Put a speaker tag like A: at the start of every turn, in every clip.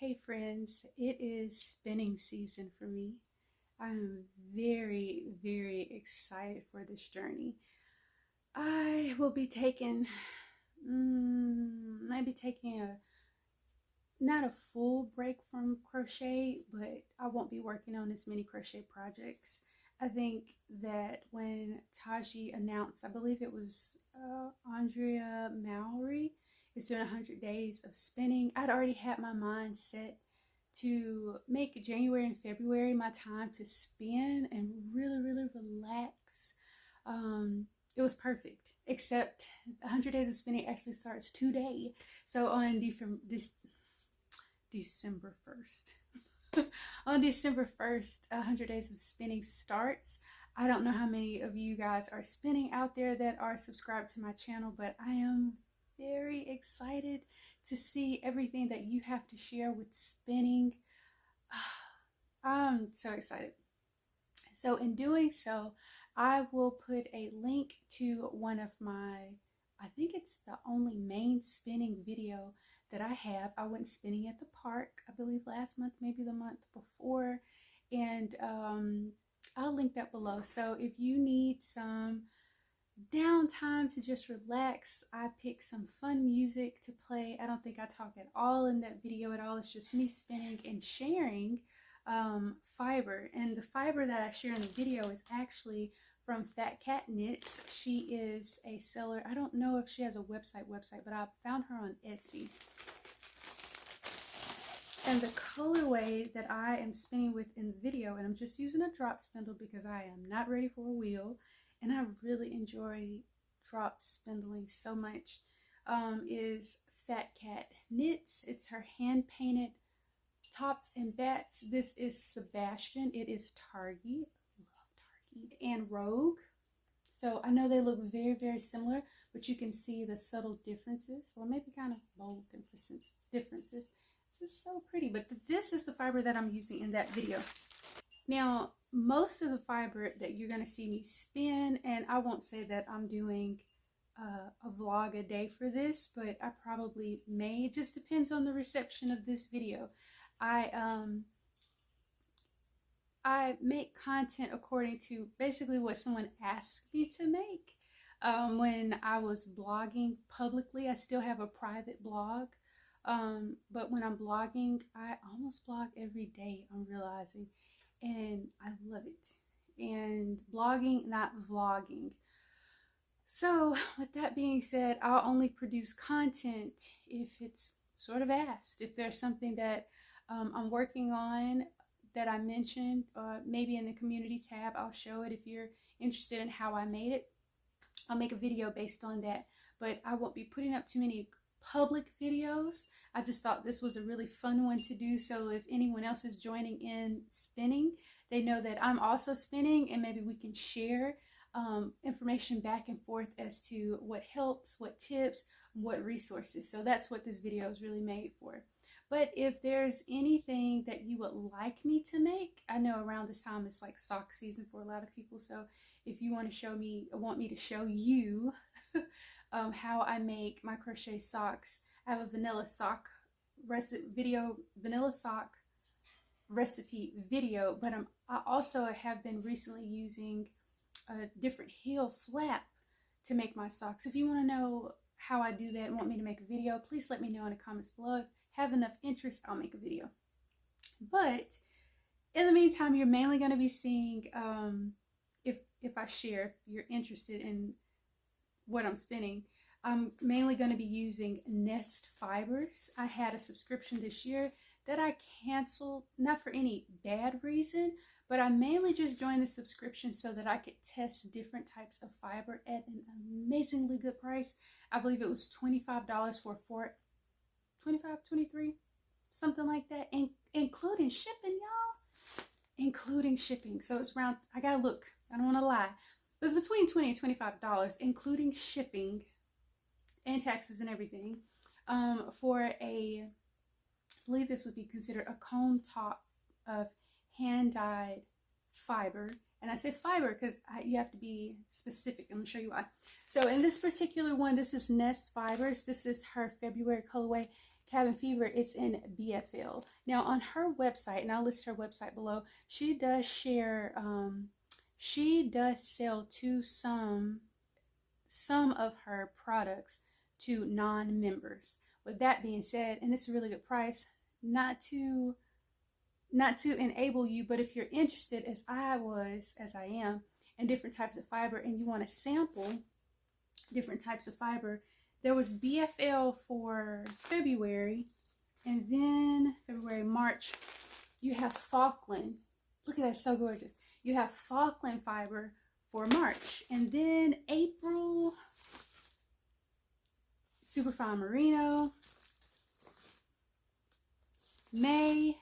A: Hey friends, it is spinning season for me. I'm very excited for this journey. I will be taking, maybe taking not a full break from crochet, but I won't be working on as many crochet projects. I think that when Taji announced, I believe it was Andrea Mowry is doing 100 days of spinning, I'd already had my mind set to make January and February my time to spin and really relax. It was perfect, except 100 days of spinning actually starts today. So on December 1st. On December 1st, 100 days of spinning starts. I don't know how many of you guys are spinning out there that are subscribed to my channel, but I am very excited to see everything that you have to share with spinning. I'm so excited. So in doing so, I will put a link to one of my, I think it's the only main spinning video that I have. I went spinning at the park, I believe last month, maybe the month before, and I'll link that below. So if you need some downtime to just relax, I picked some fun music to play. I don't think I talk at all in that video at all. It's just me spinning and sharing fiber, and the fiber that I share in the video is actually from Fat Cat Knits. She is a seller. I don't know if she has a website, but I found her on Etsy. And the colorway that I am spinning with in the video, and I'm just using a drop spindle because I am not ready for a wheel, and I really enjoy drop spindling so much, is Fat Cat Knits. It's her hand painted tops and bats. This is Sebastian. It is Targy. Love Targy. And Rogue. So I know they look very similar, but you can see the subtle differences, or maybe kind of bold differences. This is so pretty, but this is the fiber that I'm using in that video. Now, most of the fiber that you're going to see me spin, and I won't say that I'm doing a vlog a day for this, but I probably may. It just depends on the reception of this video. I make content according to basically what someone asked me to make. When I was blogging publicly, I still have a private blog. But when I'm blogging, I almost blog every day, I'm realizing, and I love it. And blogging, not vlogging. So with that being said, I'll only produce content if it's sort of asked. If there's something that I'm working on that I mentioned, maybe in the community tab, I'll show it. If you're interested in how I made it, I'll make a video based on that. But I won't be putting up too many public videos. I just thought this was a really fun one to do, so if anyone else is joining in spinning, they know that I'm also spinning, and maybe we can share information back and forth as to what helps, what tips, what resources. So that's what this video is really made for. But if there's anything that you would like me to make, I know around this time it's like sock season for a lot of people, so if you want me to show you how I make my crochet socks, I have a vanilla sock recipe video, but I also have been recently using a different heel flap to make my socks. If you want to know how I do that and want me to make a video, please let me know in the comments below. If I have enough interest, I'll make a video. But in the meantime, you're mainly going to be seeing, if I share, if you're interested in what I'm spinning, I'm mainly going to be using Nest fibers. I had a subscription this year that I canceled, not for any bad reason, but I mainly just joined the subscription so that I could test different types of fiber at an amazingly good price. I believe it was $25 for $23, something like that, including shipping, y'all. Including shipping. So it's around, I gotta look, I don't want to lie. It was between $20 and $25, including shipping and taxes and everything, for I believe this would be considered a cone top of hand-dyed fiber. And I say fiber because you have to be specific. I'm going to show you why. So in this particular one, this is Nest Fibers. This is her February colorway. Cabin Fever, it's in BFL. Now on her website, and I'll list her website below, she does share, she does sell to some of her products to non-members. With that being said, and it's a really good price, not to enable you, but if you're interested, as I am, in different types of fiber, and you want to sample different types of fiber, there was BFL for February, and then February, March, you have Falkland. Look at that, so gorgeous. You have Falkland fiber for March, and then April, Superfine Merino. May,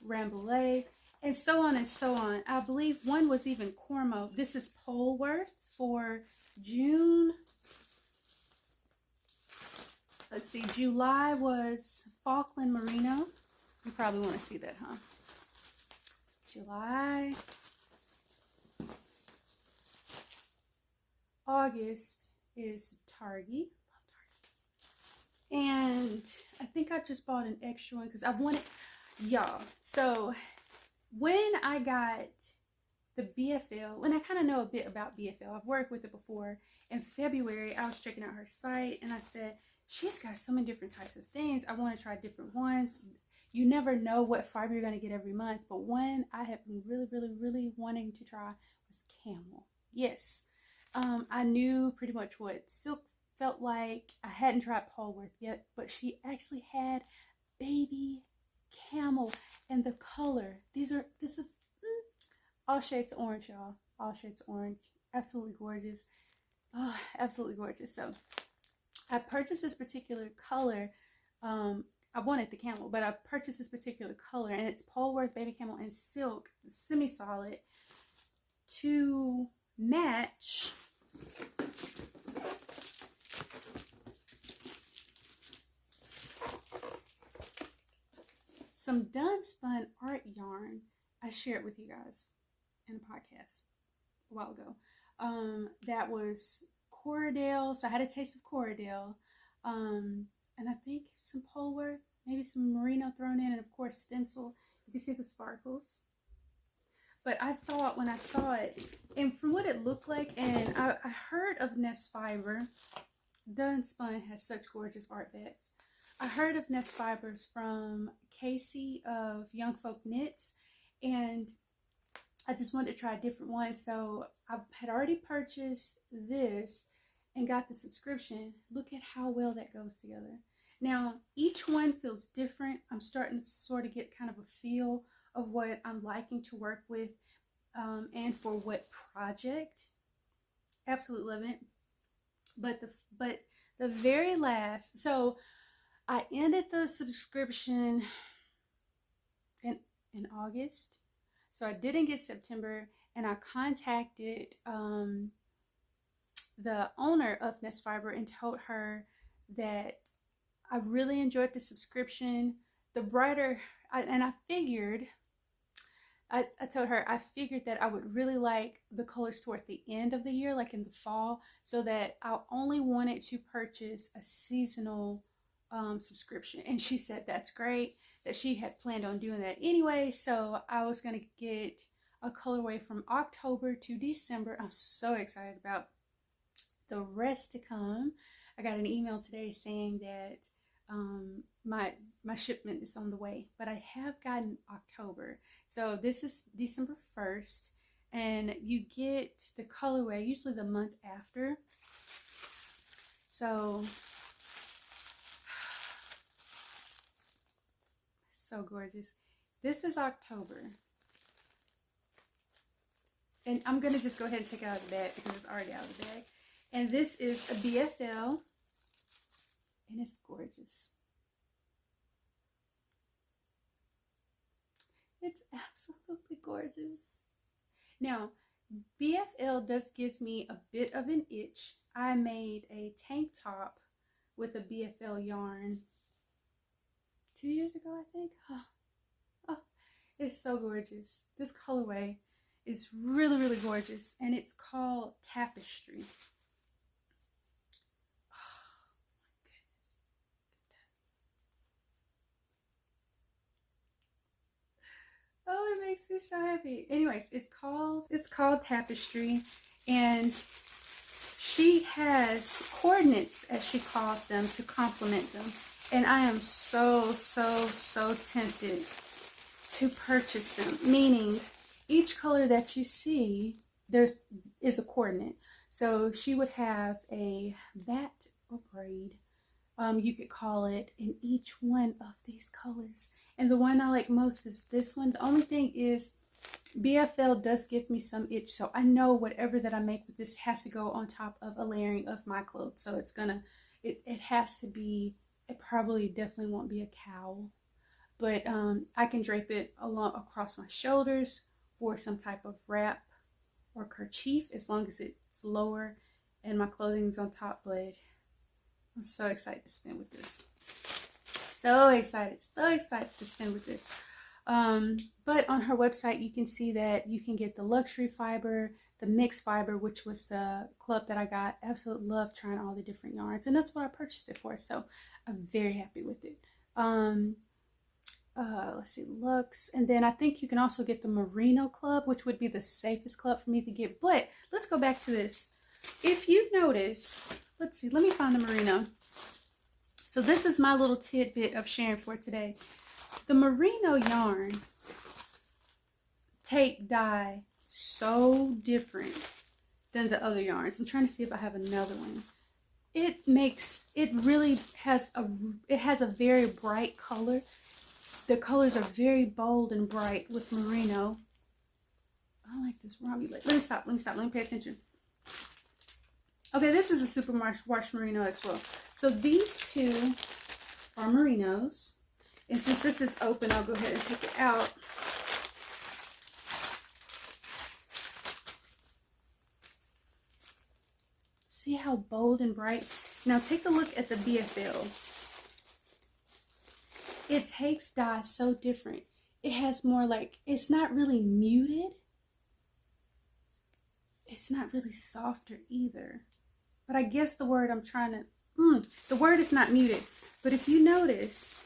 A: Rambouillet, and so on and so on. I believe one was even Cormo. This is Polworth for June. Let's see, July was Falkland Merino. You probably want to see that, huh? July. August is Targi. And I think I just bought an extra one because I wanted, y'all. So when I got the BFL, and I kind of know a bit about BFL, I've worked with it before. In February, I was checking out her site, and I said, she's got so many different types of things. I want to try different ones. You never know what fiber you're going to get every month, but one I have been really wanting to try was camel. Yes. I knew pretty much what silk felt like. I hadn't tried Polworth yet, but she actually had baby camel, and the color, this is all shades of orange, y'all. All shades of orange. Absolutely gorgeous. Oh, absolutely gorgeous. So I purchased this particular color. I wanted the camel, but I purchased this particular color, and it's Polworth baby camel in silk, semi-solid, to match some Dunn Spunn art yarn. I shared with you guys in a podcast a while ago. That was Corridale, so I had a taste of Corridale, and I think some Polworth, maybe some merino thrown in, and of course stencil. You can see the sparkles. But I thought when I saw it, and from what it looked like, and I heard of Nest Fiber. Dunn Spunn has such gorgeous art beds. I heard of Nest Fibers from Casey of Young Folk Knits, and I just wanted to try a different one. So I had already purchased this and got the subscription. Look at how well that goes together. Now, each one feels different. I'm starting to sort of get kind of a feel of what I'm liking to work with, and for what project. Absolutely love it. But the very last, so I ended the subscription in August. So I didn't get September, and I contacted the owner of Nest Fiber and told her that I really enjoyed the subscription. The brighter, I figured, I told her I figured that I would really like the colors toward the end of the year, like in the fall, so that I only wanted to purchase a seasonal subscription. And she said that's great, that she had planned on doing that anyway. So I was going to get a colorway from October to December. I'm so excited about the rest to come. I got an email today saying that my shipment is on the way, but I have gotten October. So this is December 1st, and you get the colorway usually the month after. So gorgeous. This is October, and I'm gonna just go ahead and take it out of the bag because it's already out of the bag. And this is a BFL, and it's gorgeous. It's absolutely gorgeous. Now, BFL does give me a bit of an itch. I made a tank top with a BFL yarn 2 years ago, I think. Oh, it's so gorgeous. This colorway is really gorgeous, and it's called Tapestry. Oh my goodness. makes me so happy. Anyways, it's called Tapestry, and she has coordinates, as she calls them, to complement them. And I am so tempted to purchase them. Meaning, each color that you see, is a coordinate. So she would have a bat or braid, you could call it, in each one of these colors. And the one I like most is this one. The only thing is, BFL does give me some itch, so I know whatever that I make with this has to go on top of a layering of my clothes. So it's gonna, it has to be, it probably definitely won't be a cowl, but I can drape it along across my shoulders for some type of wrap or kerchief, as long as it's lower and my clothing's on top. But I'm so excited to spin with this. So excited to spin with this. But on her website, you can see that you can get the luxury fiber, the mixed fiber, which was the club that I got. Absolutely love trying all the different yarns, and that's what I purchased it for. So I'm very happy with it. Let's see, Lux, and then I think you can also get the merino club, which would be the safest club for me to get. But let's go back to this. If you notice, let's see, let me find the merino. So this is my little tidbit of sharing for today. The merino yarn take dye so different than the other yarns. I'm trying to see if I have another one. It really has a very bright color. The colors are very bold and bright with merino. I like this Robbie. Let me stop, let me pay attention. Okay, this is a super wash merino as well. So these two are merinos. And since this is open, I'll go ahead and take it out. See how bold and bright? Now take a look at the BFL. It takes dye so different. It has more like, it's not really muted. It's not really softer either. But I guess the word I'm trying to, the word is not muted. But if you notice,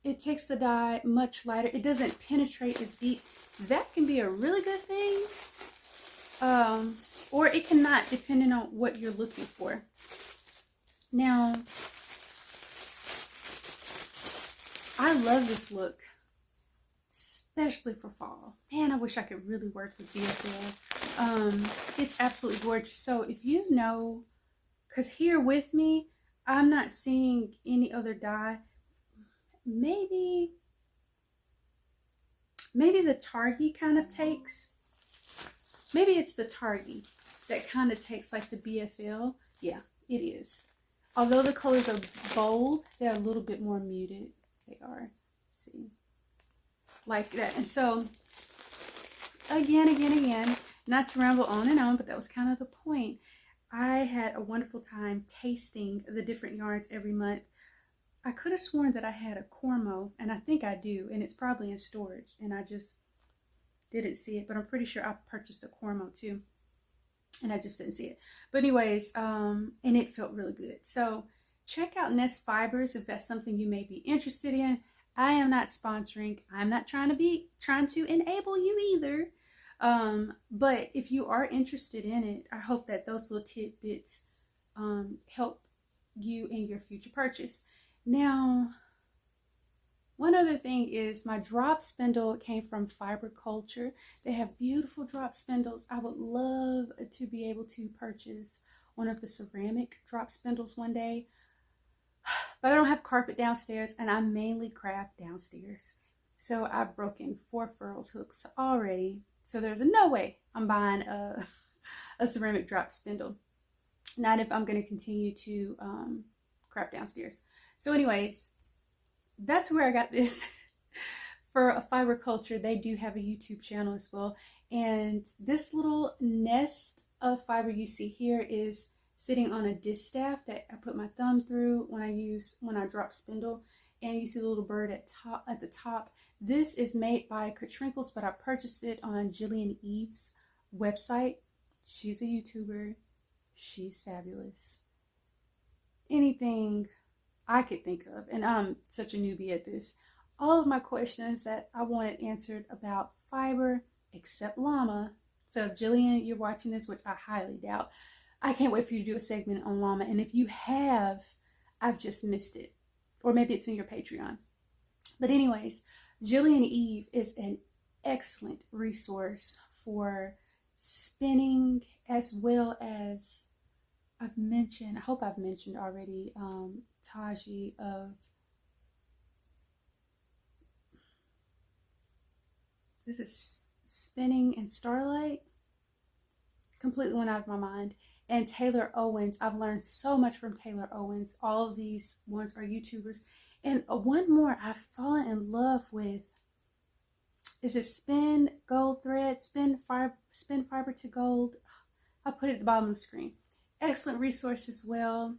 A: it takes the dye much lighter. It doesn't penetrate as deep. That can be a really good thing. Or it cannot, depending on what you're looking for. Now, I love this look, especially for fall. Man, I wish I could really work with BFL. It's absolutely gorgeous. So if you know, because here with me, I'm not seeing any other dye. Maybe the Targhee kind of takes, maybe it's the Targhee that kind of takes like the BFL. Yeah, it is. Although the colors are bold, they're a little bit more muted. They are, see, like that. And so again, not to ramble on and on, but that was kind of the point. I had a wonderful time tasting the different yarns every month. I could have sworn that I had a Cormo, and I think I do, and it's probably in storage, and I just didn't see it, but I'm pretty sure I purchased a Cormo too, and I just didn't see it. But anyways, and it felt really good. So check out Nest Fibers if that's something you may be interested in. I am not sponsoring. I'm not trying to enable you either. But if you are interested in it, I hope that those little tidbits help you in your future purchase. Now, one other thing is my drop spindle came from Fiber Culture. They have beautiful drop spindles. I would love to be able to purchase one of the ceramic drop spindles one day, but I don't have carpet downstairs, and I mainly craft downstairs. So I've broken 4 furls hooks already. So there's no way I'm buying a ceramic drop spindle. Not if I'm going to continue to craft downstairs. So anyways, that's where I got this. For a Fiber Culture, they do have a YouTube channel as well. And this little nest of fiber you see here is sitting on a distaff that I put my thumb through when I drop spindle. And you see the little bird at the top. This is made by Katrinkles, but I purchased it on Jillian Eve's website. She's a YouTuber. She's fabulous. Anything I could think of, and I'm such a newbie at this, all of my questions that I wanted answered about fiber, except llama. So if Jillian, you're watching this, which I highly doubt, I can't wait for you to do a segment on llama. And if you have, I've just missed it. Or maybe it's in your Patreon. But anyways, Jillian Eve is an excellent resource for spinning, as well as I hope I've mentioned already, Taji of, this is Spinning and Starlight. Completely went out of my mind. And Taylor Owens. I've learned so much from Taylor Owens. All of these ones are YouTubers. And one more I've fallen in love with. Is it Spin Gold Thread? Spin Fiber to Gold. I'll put it at the bottom of the screen. Excellent resource as well.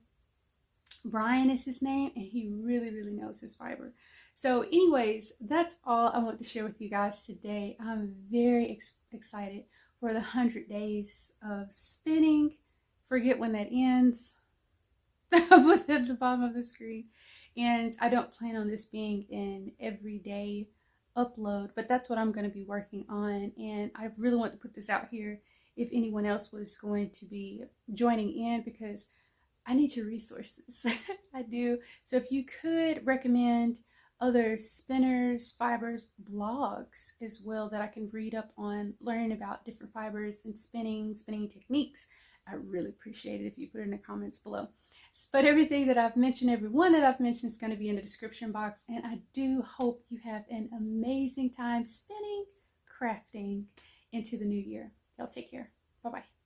A: Brian is his name, and he really, really knows his fiber. So anyways, that's all I want to share with you guys today. I'm very excited for the 100 days of spinning. Forget when that ends. I'll put it at the bottom of the screen. And I don't plan on this being an everyday upload, but that's what I'm going to be working on. And I really want to put this out here if anyone else was going to be joining in, because I need your resources. I do. So if you could recommend other spinners, fibers, blogs as well that I can read up on, learning about different fibers and spinning techniques, I really appreciate it if you put it in the comments below. But everything that I've mentioned, every one that I've mentioned, is going to be in the description box. And I do hope you have an amazing time spinning, crafting into the new year. Y'all take care. Bye-bye.